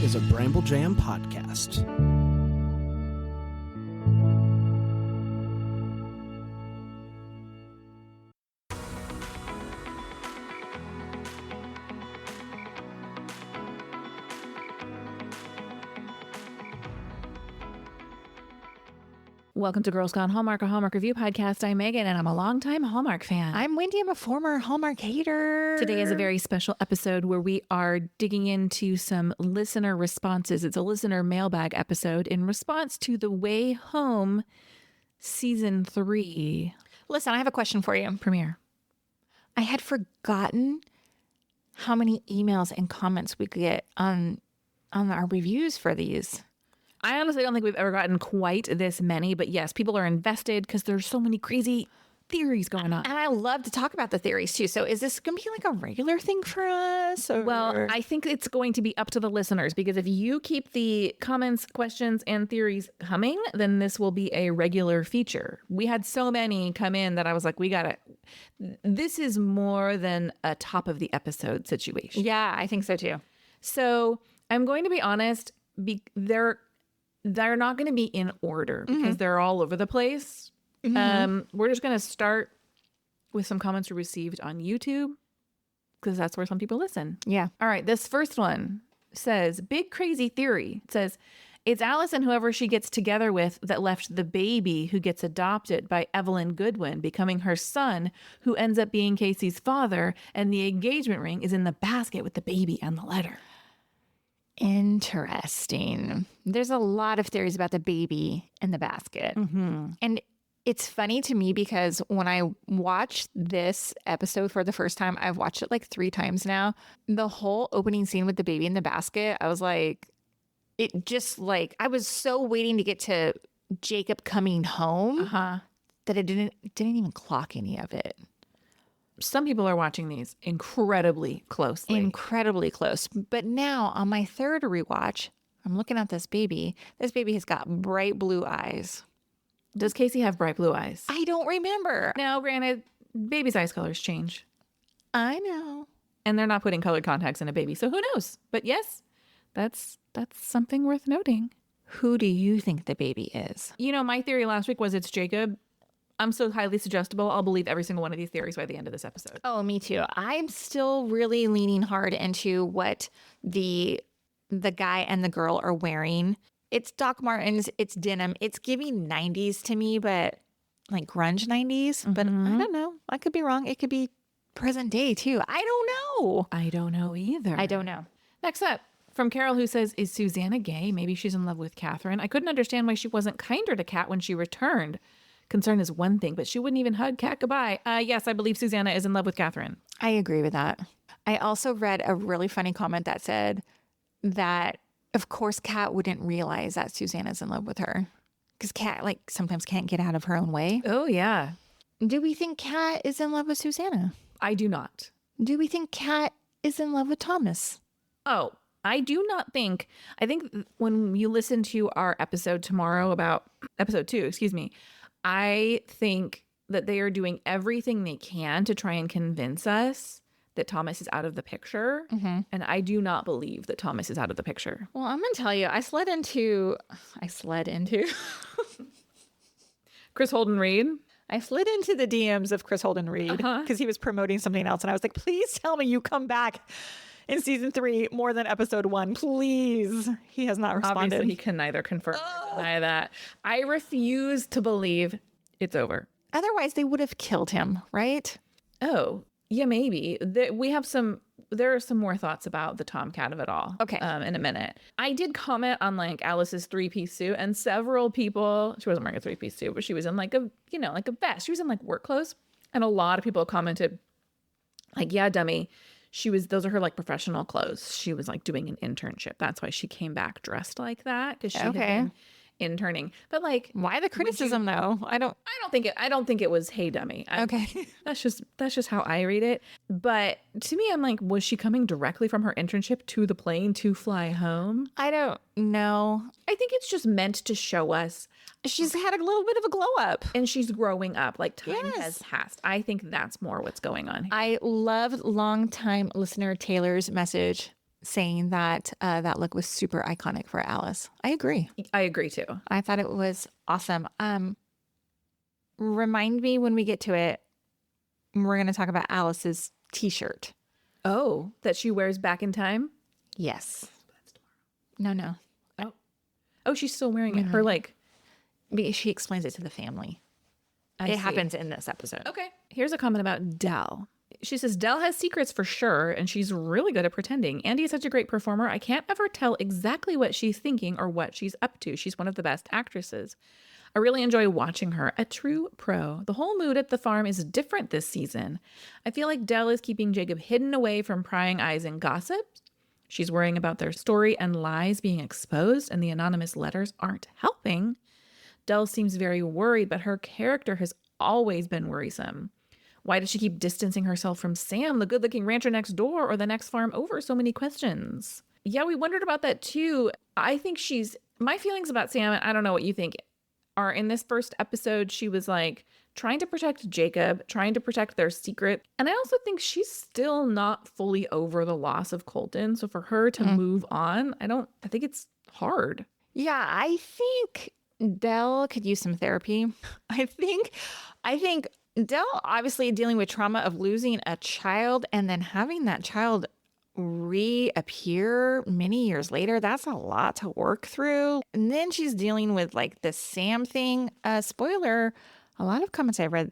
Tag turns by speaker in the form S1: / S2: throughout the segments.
S1: is a Bramble Jam podcast.
S2: Welcome to Girls Gone Hallmark, a Hallmark review podcast. I'm Megan, and I'm a longtime Hallmark fan.
S3: I'm Wendy. I'm a former Hallmark hater.
S2: Today is a very special episode where we are digging into some listener responses. It's a listener mailbag episode in response to The Way Home Season 3
S3: Listen, I have a question for you.
S2: premiere.
S3: I had forgotten how many emails and comments we get on our reviews for these.
S2: I honestly don't think we've ever gotten quite this many, but yes, people are invested because there's so many crazy theories going on.
S3: And I love to talk about the theories too. So is this going to be like a regular thing for us? Or?
S2: Well, I think it's going to be up to the listeners, because if you keep the comments, questions, and theories coming, then this will be a regular feature. We had so many come in that I was like, this is more than a top of the episode situation.
S3: Yeah, I think so too.
S2: So I'm going to be honest, they're not going to be in order because they're all over the place. We're just going to start with some comments we received on YouTube, because that's where some people listen.
S3: Yeah.
S2: All right. This first one says, big crazy theory. It says, it's Alice and whoever she gets together with that left the baby who gets adopted by Evelyn Goodwin becoming her son, who ends up being Casey's father, and the engagement ring is in the basket with the baby and the letter.
S3: Interesting. There's a lot of theories about the baby in the basket. And it's funny to me because when I watched this episode for the first time, I've watched it like 3 times now. The whole opening scene with the baby in the basket, I was like, I was so waiting to get to Jacob coming home that I didn't even clock any of it.
S2: Some people are watching these incredibly closely.
S3: Incredibly close. But now on my third rewatch, I'm looking at this baby. This baby has got bright blue eyes.
S2: Does Casey have bright blue eyes?
S3: I don't remember.
S2: Now, granted, baby's eyes colors change.
S3: I know.
S2: And they're not putting colored contacts in a baby, so who knows? But yes, that's something worth noting.
S3: Who do you think the baby is?
S2: You know, my theory last week was it's Jacob. I'm so highly suggestible, I'll believe every single one of these theories by the end of this episode.
S3: Oh, me too. I'm still really leaning hard into what the guy and the girl are wearing. It's Doc Martens, it's denim. It's giving 90s to me, but like grunge 90s. But I don't know. I could be wrong. It could be present day too. I don't know.
S2: I don't know either.
S3: I don't know.
S2: Next up, from Carol, who says, is Susanna gay? Maybe she's in love with Catherine. I couldn't understand why she wasn't kinder to Kat when she returned. Concern is one thing, but she wouldn't even hug Kat goodbye. Yes, I believe Susanna is in love with Catherine.
S3: I agree with that. I also read a really funny comment that said that, of course, Kat wouldn't realize that Susanna's in love with her because Kat, sometimes can't get out of her own way.
S2: Oh, yeah.
S3: Do we think Kat is in love with Susanna?
S2: I do not.
S3: Do we think Kat is in love with Thomas?
S2: Oh, I do not think. I think when you listen to our episode tomorrow about episode 2, I think that they are doing everything they can to try and convince us that Thomas is out of the picture. And I do not believe that Thomas is out of the picture.
S3: Well, I'm going to tell you, I slid into
S2: Chris Holden Reed.
S3: I slid into the DMs of Chris Holden Reed because he was promoting something else. And I was like, please tell me you come back in season 3 more than episode 1. Please. He has not responded.
S2: Obviously, he can neither confirm or deny that. I refuse to believe it's over.
S3: Otherwise, they would have killed him, right?
S2: Oh, yeah, maybe. There are some more thoughts about the Tomcat of it all.
S3: Okay.
S2: In a minute. I did comment on Alice's 3-piece suit, and several people, she wasn't wearing a 3-piece suit, but she was in like a vest. She was in work clothes. And a lot of people commented yeah, dummy. Those are her professional clothes. She was doing an internship. That's why she came back dressed like that, because she had been interning. But
S3: why the criticism though? I don't
S2: think it was, hey dummy.
S3: Okay.
S2: That's just how I read it. But to me, I'm was she coming directly from her internship to the plane to fly home?
S3: I don't know.
S2: I think it's just meant to show us
S3: she's had a little bit of a glow up
S2: and she's growing up. Time has passed. I think that's more what's going on here.
S3: I loved longtime listener Taylor's message saying that that look was super iconic for Alice. I agree.
S2: I agree too.
S3: I thought it was awesome. Remind me when we get to it, we're going to talk about Alice's t-shirt.
S2: Oh, that she wears back in time?
S3: Yes. No.
S2: Oh, she's still wearing it. Her
S3: She explains it to the family.
S2: I
S3: It
S2: see.
S3: happens in this episode.
S2: Okay. Here's a comment about Dell. She says, Dell has secrets for sure, and she's really good at pretending. Andy is such a great performer. I can't ever tell exactly what she's thinking or what she's up to. She's one of the best actresses. I really enjoy watching her. A true pro. The whole mood at the farm is different this season. I feel like Dell is keeping Jacob hidden away from prying eyes and gossip. She's worrying about their story and lies being exposed, and the anonymous letters aren't helping. Dell seems very worried, but her character has always been worrisome. Why does she keep distancing herself from Sam, the good-looking rancher next door, or the next farm over? So many questions. Yeah, we wondered about that too. I think my feelings about Sam, and I don't know what you think, are in this first episode, she was like trying to protect Jacob, trying to protect their secret. And I also think she's still not fully over the loss of Colton. So for her to move on, I think it's hard.
S3: Yeah, I think Dell could use some therapy. I think Dell obviously dealing with trauma of losing a child and then having that child reappear many years later. That's a lot to work through. And then she's dealing with like the Sam thing. Spoiler, a lot of comments I've read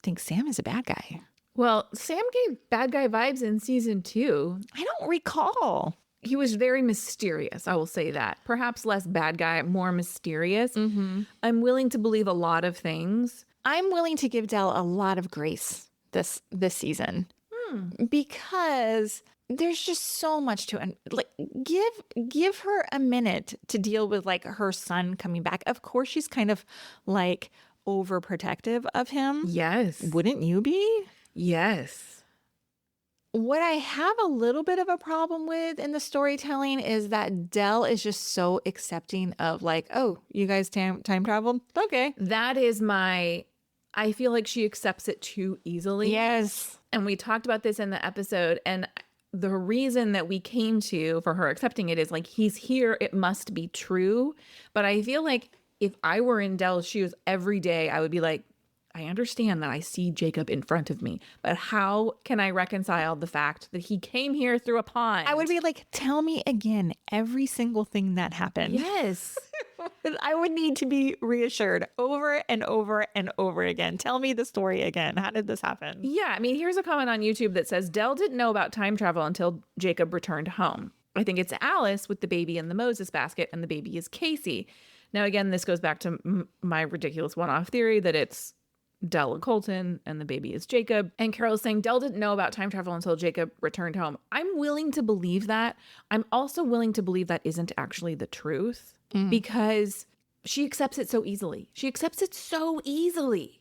S3: think Sam is a bad guy.
S2: Well, Sam gave bad guy vibes in season 2.
S3: I don't recall.
S2: He was very mysterious, I will say that. Perhaps less bad guy, more mysterious. Mm-hmm. I'm willing to believe a lot of things.
S3: I'm willing to give Dell a lot of grace this season because there's just so much to it. Like give her a minute to deal with like her son coming back. Of course, she's kind of like overprotective of him.
S2: Yes.
S3: Wouldn't you be?
S2: Yes.
S3: What I have a little bit of a problem with in the storytelling is that Dell is just so accepting of like, oh, you guys time traveled? Okay.
S2: That is I feel like she accepts it too easily.
S3: Yes.
S2: And we talked about this in the episode, and the reason that we came to for her accepting it is like, he's here, it must be true. But I feel like if I were in Dell's shoes every day, I would be like, I understand that I see Jacob in front of me, but how can I reconcile the fact that he came here through a pond?
S3: I would be like, tell me again every single thing that happened.
S2: Yes.
S3: I would need to be reassured over and over and over again. Tell me the story again. How did this happen?
S2: Yeah, I mean, here's a comment on YouTube that says, Dell didn't know about time travel until Jacob returned home. I think it's Alice with the baby in the Moses basket, and the baby is Casey. Now, again, this goes back to my ridiculous one-off theory that it's Dell and Colton, and the baby is Jacob. And Carol is saying Dell didn't know about time travel until Jacob returned home. I'm willing to believe that. I'm also willing to believe that isn't actually the truth because she accepts it so easily. She accepts it so easily.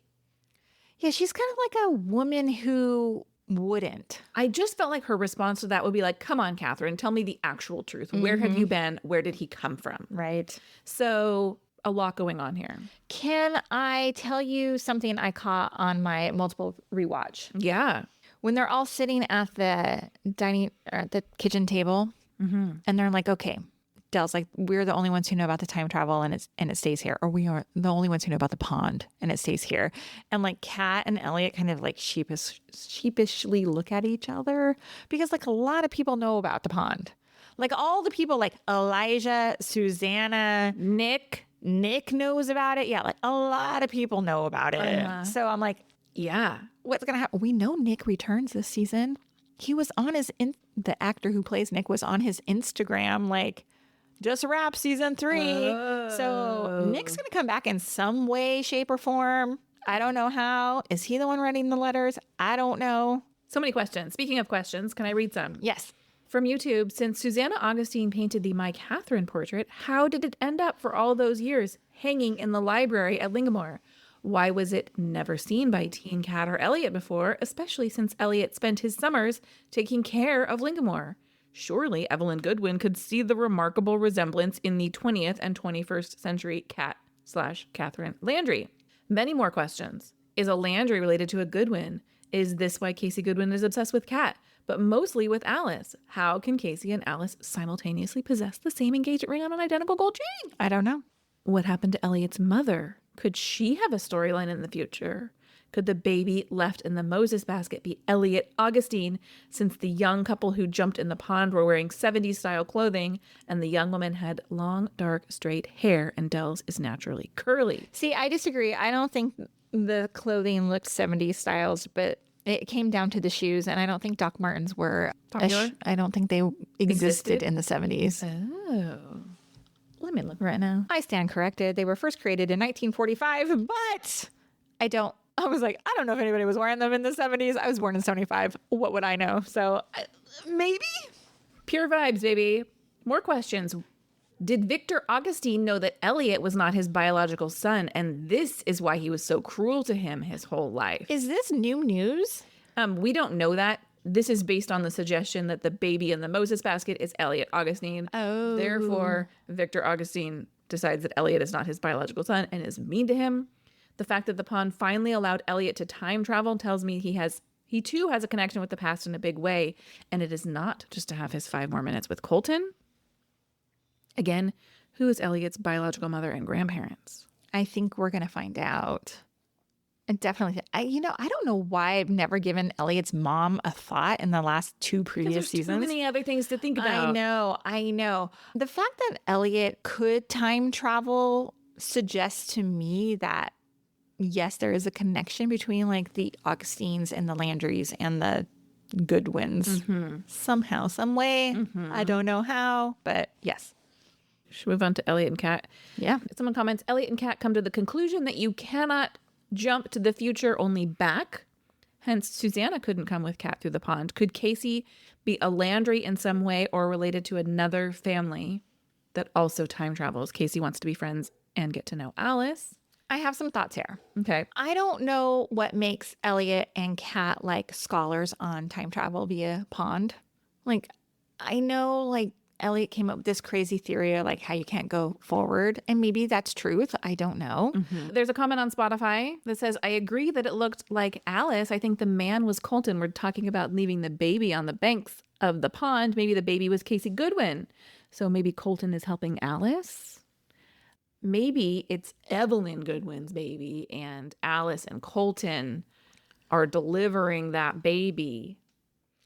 S3: Yeah, she's kind of like a woman who wouldn't.
S2: I just felt like her response to that would be like, come on, Catherine, tell me the actual truth. Where have you been? Where did he come from?
S3: Right.
S2: So a lot going on here.
S3: Can I tell you something I caught on my multiple rewatch?
S2: Yeah.
S3: When they're all sitting at the dining or at the kitchen table, and they're like, "Okay," Dell's like, "We're the only ones who know about the time travel, and it stays here, or we are the only ones who know about the pond, and it stays here." And like Kat and Elliot kind of like sheepishly look at each other because like a lot of people know about the pond, like all the people like Elijah, Susanna, Nick knows about it. Yeah, like a lot of people know about it. So I'm like,
S2: yeah,
S3: what's gonna happen? We know Nick returns this season. He was on the actor who plays Nick was on his Instagram, like, just wrapped season 3. So Nick's gonna come back in some way, shape, or form. I don't know how. Is he the one writing the letters? I don't know.
S2: So many questions. Speaking of questions, can I read some?
S3: Yes.
S2: From YouTube, since Susanna Augustine painted the My Catherine portrait, how did it end up for all those years hanging in the library at Lingamore? Why was it never seen by Teen Cat or Elliot before, especially since Elliot spent his summers taking care of Lingamore? Surely Evelyn Goodwin could see the remarkable resemblance in the 20th and 21st century Cat/Catherine Landry. Many more questions. Is a Landry related to a Goodwin? Is this why Casey Goodwin is obsessed with Cat? but mostly with Alice. How can Casey and Alice simultaneously possess the same engagement ring on an identical gold chain?
S3: I don't know.
S2: What happened to Elliot's mother? Could she have a storyline in the future? Could the baby left in the Moses basket be Elliot Augustine, since the young couple who jumped in the pond were wearing 70s style clothing and the young woman had long, dark, straight hair and Dell's is naturally curly?
S3: See, I disagree. I don't think the clothing looked 70s styles, but it came down to the shoes, and I don't think Doc Martens were
S2: Popular?
S3: I don't think they existed in the 70s.
S2: Oh. Let me look right now.
S3: I stand corrected. They were first created in 1945, but I was like, I don't know if anybody was wearing them in the 70s. I was born in 75. What would I know? So maybe.
S2: Pure vibes, baby. More questions. Did Victor Augustine know that Elliot was not his biological son, and this is why he was so cruel to him his whole life?
S3: Is this new news?
S2: We don't know that. This is based on the suggestion that the baby in the Moses basket is Elliot Augustine.
S3: Oh.
S2: Therefore, Victor Augustine decides that Elliot is not his biological son and is mean to him. The fact that the pond finally allowed Elliot to time travel tells me he too has a connection with the past in a big way, and it is not just to have his 5 more minutes with Colton. Again, who is Elliot's biological mother and grandparents?
S3: I think we're going to find out. And definitely, I don't know why I've never given Elliot's mom a thought in the last 2 previous seasons.
S2: Too many other things to think about.
S3: I know. The fact that Elliot could time travel suggests to me that, yes, there is a connection between like the Augustines and the Landrys and the Goodwins. Somehow, some way. I don't know how, but yes.
S2: Should we move on to Elliot and Kat?
S3: Yeah.
S2: Someone comments, Elliot and Kat come to the conclusion that you cannot jump to the future, only back. Hence, Susanna couldn't come with Kat through the pond. Could Casey be a Landry in some way or related to another family that also time travels? Casey wants to be friends and get to know Alice.
S3: I have some thoughts here.
S2: Okay.
S3: I don't know what makes Elliot and Kat like scholars on time travel via pond. Like, I know like Elliot came up with this crazy theory of like how you can't go forward. And maybe that's truth. I don't know.
S2: There's a comment on Spotify that says, I agree that it looked like Alice. I think the man was Colton. We're talking about leaving the baby on the banks of the pond. Maybe the baby was Casey Goodwin. So maybe Colton is helping Alice. Maybe it's Evelyn Goodwin's baby and Alice and Colton are delivering that baby.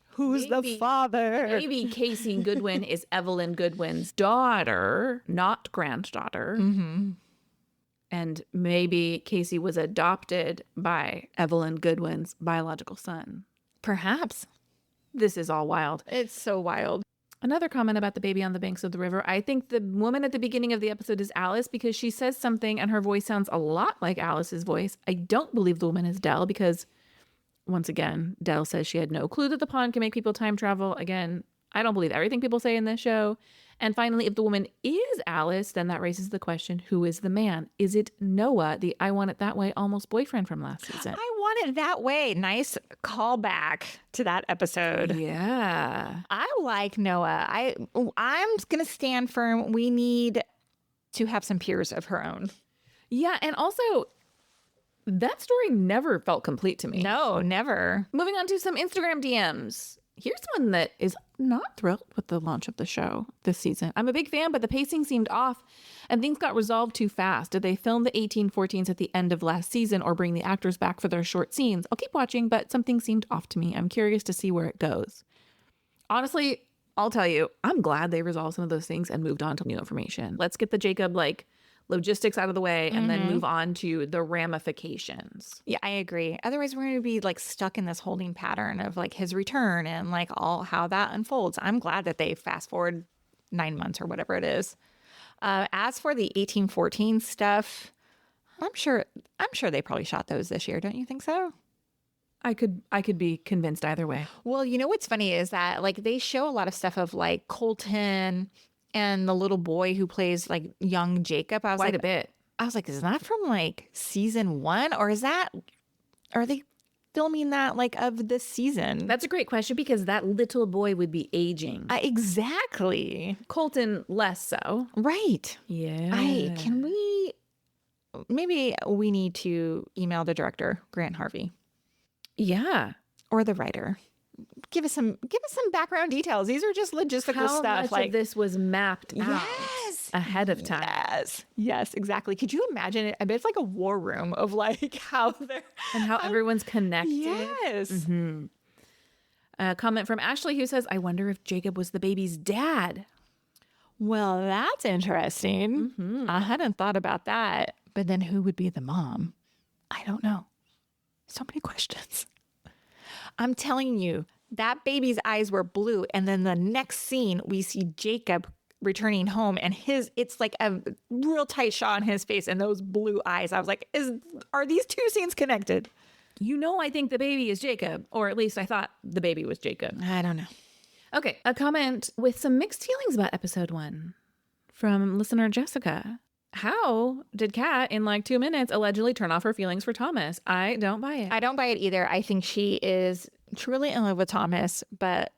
S3: Who's the father?
S2: Maybe Casey Goodwin is Evelyn Goodwin's daughter, not granddaughter. And maybe Casey was adopted by Evelyn Goodwin's biological son.
S3: Perhaps.
S2: This is all wild.
S3: It's so wild.
S2: Another comment about the baby on the banks of the river. I think the woman at the beginning of the episode is Alice because she says something and her voice sounds a lot like Alice's voice. I don't believe the woman is Dell because, once again, Dell says she had no clue that the pond can make people time travel. Again, I don't believe everything people say in this show. And finally, if the woman is Alice, then that raises the question, who is the man? Is it Noah, the I Want It That Way almost boyfriend from last season?
S3: I want it that way. Nice callback to that episode.
S2: Yeah.
S3: I like Noah. I'm going to stand firm. We need to have some peers of her own.
S2: Yeah. And also, that story never felt complete to me.
S3: No, never.
S2: Moving on to some Instagram DMs. Here's one that is not thrilled with the launch of the show this season. I'm a big fan, but the pacing seemed off and things got resolved too fast. Did they film the 1814s at the end of last season or bring the actors back for their short scenes? I'll keep watching, but something seemed off to me. I'm curious to see where it goes. Honestly, I'll tell you, I'm glad they resolved some of those things and moved on to new information. Let's get the Jacob, logistics out of the way and then move on to the ramifications.
S3: Yeah, I agree. Otherwise, we're going to be stuck in this holding pattern of his return and all how that unfolds. I'm glad that they fast forward 9 months or whatever it is. As for the 1814 stuff, I'm sure they probably shot those this year. Don't you think so?
S2: I could be convinced either way.
S3: Well, you know what's funny is that they show a lot of stuff of Colton and the little boy who plays young Jacob. I was
S2: Quite a bit.
S3: I was like, is that from season 1 or are they filming that of this season?
S2: That's a great question because that little boy would be aging.
S3: Exactly.
S2: Colton less so.
S3: Right.
S2: Yeah.
S3: Maybe we need to email the director, Grant Harvey.
S2: Yeah.
S3: Or the writer. give us some background details. These are just logistical
S2: How
S3: stuff.
S2: much of this was mapped out ahead of time?
S3: Yes, exactly. Could you imagine it? I bet it's like a war room of like how they're
S2: And how everyone's connected.
S3: Yes.
S2: A comment from Ashley who says, I wonder if Jacob was the baby's dad.
S3: Well, that's interesting. I hadn't thought about that. But then who would be the mom? I don't know. So many questions. I'm telling you, that baby's eyes were blue. And then the next scene, we see Jacob returning home and it's like a real tight shot on his face and those blue eyes. I was like, are these two scenes connected?
S2: I think the baby is Jacob, or at least I thought the baby was Jacob.
S3: I don't know.
S2: Okay, a comment with some mixed feelings about episode 1 from listener Jessica. How did Kat, in like 2 minutes, allegedly turn off her feelings for Thomas? I don't buy it.
S3: I don't buy it either. I think she is truly in love with Thomas, but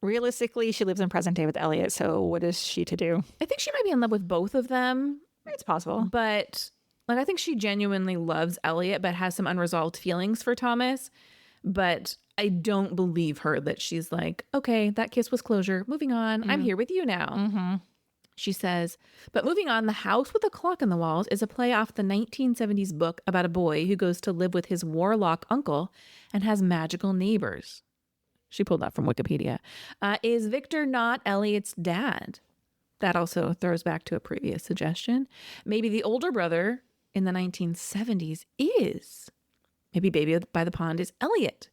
S3: realistically, she lives in present day with Elliot. So what is she to do?
S2: I think she might be in love with both of them.
S3: It's possible.
S2: But like, I think she genuinely loves Elliot, but has some unresolved feelings for Thomas. But I don't believe her that she's like, okay, that kiss was closure. Moving on. I'm here with you now. She says, but moving on, The House with a Clock in the Walls is a play off the 1970s book about a boy who goes to live with his warlock uncle and has magical neighbors. She pulled that from Wikipedia. Is Victor not Elliot's dad? That also throws back to a previous suggestion. Maybe the older brother in the 1970s is. Maybe Baby by the Pond is Elliot.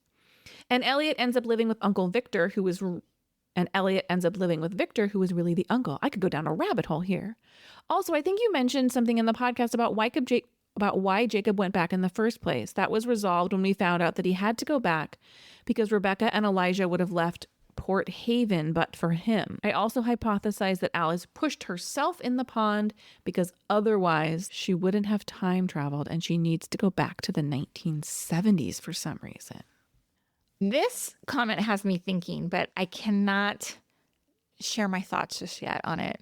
S2: And Elliot ends up living with Uncle Victor, who was really the uncle. I could go down a rabbit hole here. Also, I think you mentioned something in the podcast about why Jacob went back in the first place. That was resolved when we found out that he had to go back because Rebecca and Elijah would have left Port Haven but for him. I also hypothesized that Alice pushed herself in the pond because otherwise she wouldn't have time traveled and she needs to go back to the 1970s for some reason.
S3: This comment has me thinking, but I cannot share my thoughts just yet on it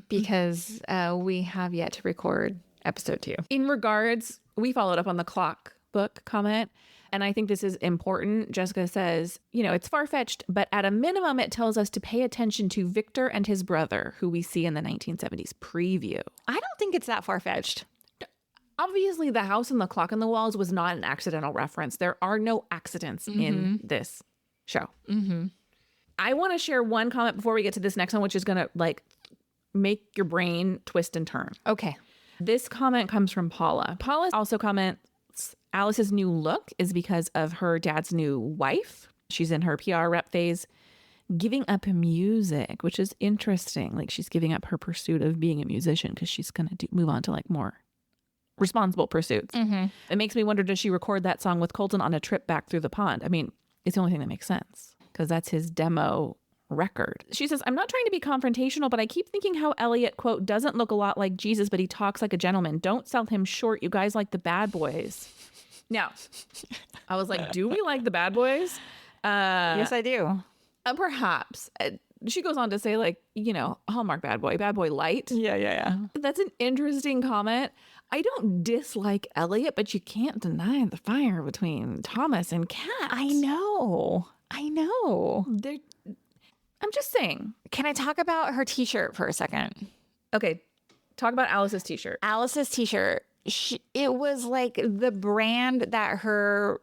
S3: because we have yet to record episode 2.
S2: In regards, we followed up on the clock book comment, and I think this is important. Jessica says, it's far-fetched, but at a minimum, it tells us to pay attention to Victor and his brother, who we see in the 1970s preview.
S3: I don't think it's that far-fetched.
S2: Obviously, The House and the Clock in the Walls was not an accidental reference. There are no accidents in this show. I want to share one comment before we get to this next one, which is going to make your brain twist and turn.
S3: Okay.
S2: This comment comes from Paula. Paula also comments, Alice's new look is because of her dad's new wife. She's in her PR rep phase, giving up music, which is interesting. Like, she's giving up her pursuit of being a musician because she's going to move on to more responsible pursuits. It makes me wonder, does she record that song with Colton on a trip back through the pond? I mean, it's the only thing that makes sense because that's his demo record. She says, I'm not trying to be confrontational, but I keep thinking how Elliot, quote, doesn't look a lot like Jesus, but he talks like a gentleman. Don't sell him short. You guys like the Bad Boys. Now, I was like, do we like the Bad Boys?
S3: Yes, I do.
S2: Perhaps. She goes on to say, Hallmark Bad Boy Light.
S3: Yeah.
S2: That's an interesting comment. I don't dislike Elliot, but you can't deny the fire between Thomas and Kat.
S3: I know.
S2: I'm just saying.
S3: Can I talk about her t-shirt for a second?
S2: Okay. Talk about Alice's t-shirt.
S3: Alice's t-shirt. It was like the brand that her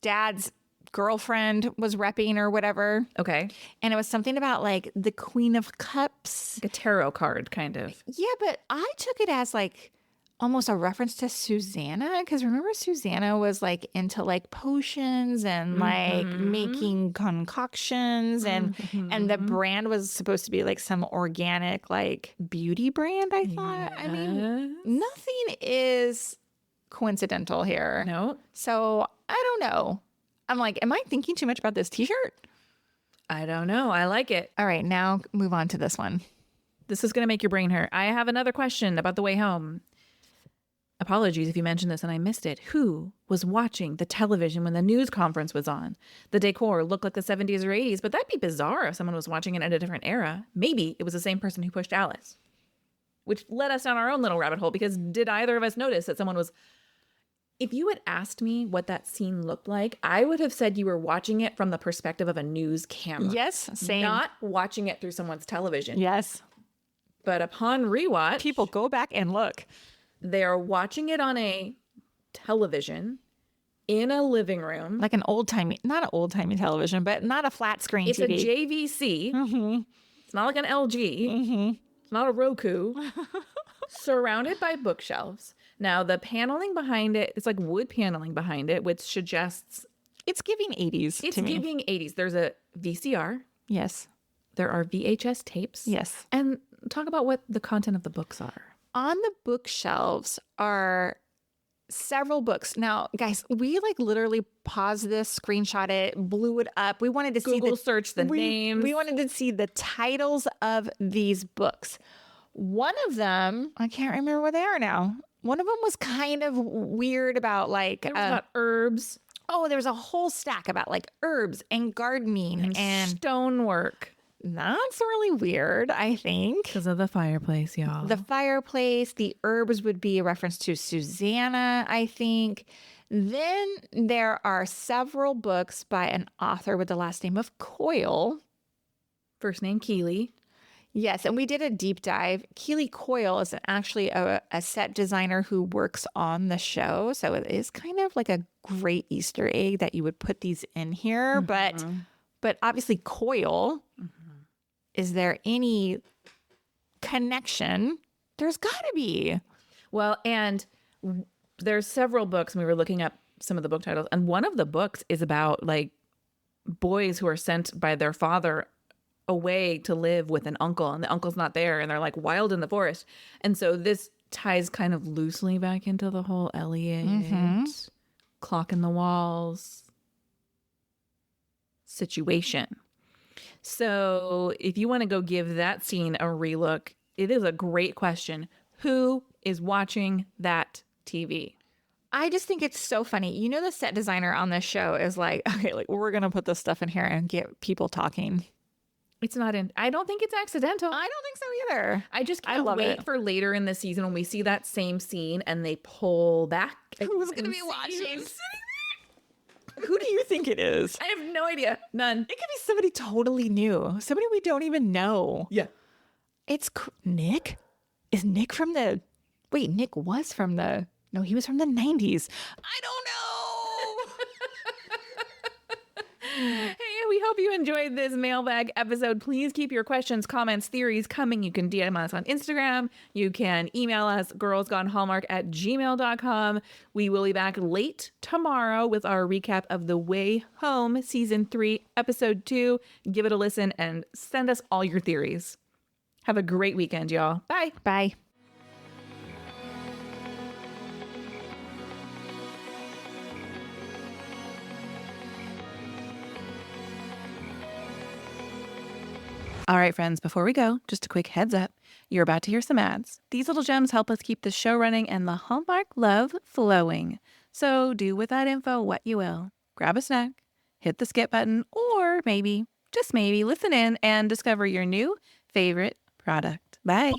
S3: dad's girlfriend was repping or whatever.
S2: Okay.
S3: And it was something about the Queen of Cups.
S2: Like a tarot card, kind of.
S3: Yeah, but I took it as almost a reference to Susanna, because remember Susanna was into potions and making concoctions and the brand was supposed to be some organic beauty brand, I thought. I mean, nothing is coincidental here.
S2: No.
S3: So I don't know. I'm am I thinking too much about this t-shirt?
S2: I don't know. I like it.
S3: All right, now move on to this one.
S2: This is going to make your brain hurt. I have another question about the way home. Apologies if you mentioned this and I missed it. Who was watching the television when the news conference was on? The decor looked like the 70s or 80s, but that'd be bizarre if someone was watching it in a different era. Maybe it was the same person who pushed Alice, which led us down our own little rabbit hole, because did either of us notice that someone was If you had asked me what that scene looked like, I would have said you were watching it from the perspective of a news camera.
S3: Yes, same.
S2: Not watching it through someone's television.
S3: Yes.
S2: But upon rewatch,
S3: People go back and look.
S2: they are watching it on a television in a living room.
S3: Like an old-timey, not an old-timey television, but not a flat screen
S2: It's
S3: TV.
S2: a JVC. It's not like an LG. It's not a Roku. Surrounded by bookshelves. Now, the paneling behind it, it's like wood paneling behind it, which suggests
S3: It's giving 80s
S2: it's
S3: to me.
S2: giving 80s. There's a VCR.
S3: Yes.
S2: There are VHS tapes.
S3: Yes.
S2: And talk about what the content of the books are.
S3: On the bookshelves are several books. Now, guys, we like literally paused this, screenshot it, blew it up. We wanted to see
S2: Google search the names.
S3: We wanted to see the titles of these books. One of them, I can't remember what they are now. One of them was kind of weird about like
S2: There was about herbs
S3: there was a whole stack about like herbs and gardening and
S2: stonework.
S3: that's really weird, I think.
S2: Because of the fireplace, y'all.
S3: The fireplace, the herbs would be a reference to Susanna, I think. Then there are several books by an author with the last name of Coyle.
S2: First name Keeley.
S3: Yes, and we did a deep dive. Keeley Coyle is actually a set designer who works on the show. So it is kind of like a great Easter egg that you would put these in here. But obviously Coyle, is there any connection? There's got to be.
S2: Well, and there's several books, and we were looking up some of the book titles, and one of the books is about like boys who are sent by their father away to live with an uncle, and the uncle's not there, and they're like wild in the forest. And so this ties kind of loosely back into the whole Elliot clock in the walls situation. So if you want to go give that scene a relook, it is a great question. Who is watching that TV?
S3: I just think it's so funny. You know, the set designer on this show is like, okay, like we're going to put this stuff in here and get people talking.
S2: It's not in. I don't think it's accidental.
S3: I don't think so either.
S2: I just can't
S3: love
S2: wait
S3: it.
S2: for later in the season when we see that same scene and they pull back.
S3: Who's going to be watching? Who do you think it is?
S2: I have no idea. None.
S3: It could be somebody totally new. Somebody we don't even know.
S2: Yeah.
S3: It's Nick? Is Nick from the... Wait, Nick was from the... No, he was from the 90s. I don't know.
S2: Hey, we hope you enjoyed this mailbag episode. Please keep your questions, comments, theories coming. You can DM us on Instagram. You can email us, girlsgonehallmark@gmail.com. We will be back late tomorrow with our recap of The Way Home, Season 3, Episode 2. Give it a listen and send us all your theories. Have a great weekend, y'all. Bye.
S3: Bye.
S2: All right, friends, before we go, just a quick heads up. You're about to hear some ads. These little gems help us keep the show running and the Hallmark love flowing. So do with that info what you will. Grab a snack, hit the skip button, or maybe, just maybe, listen in and discover your new favorite product. Bye.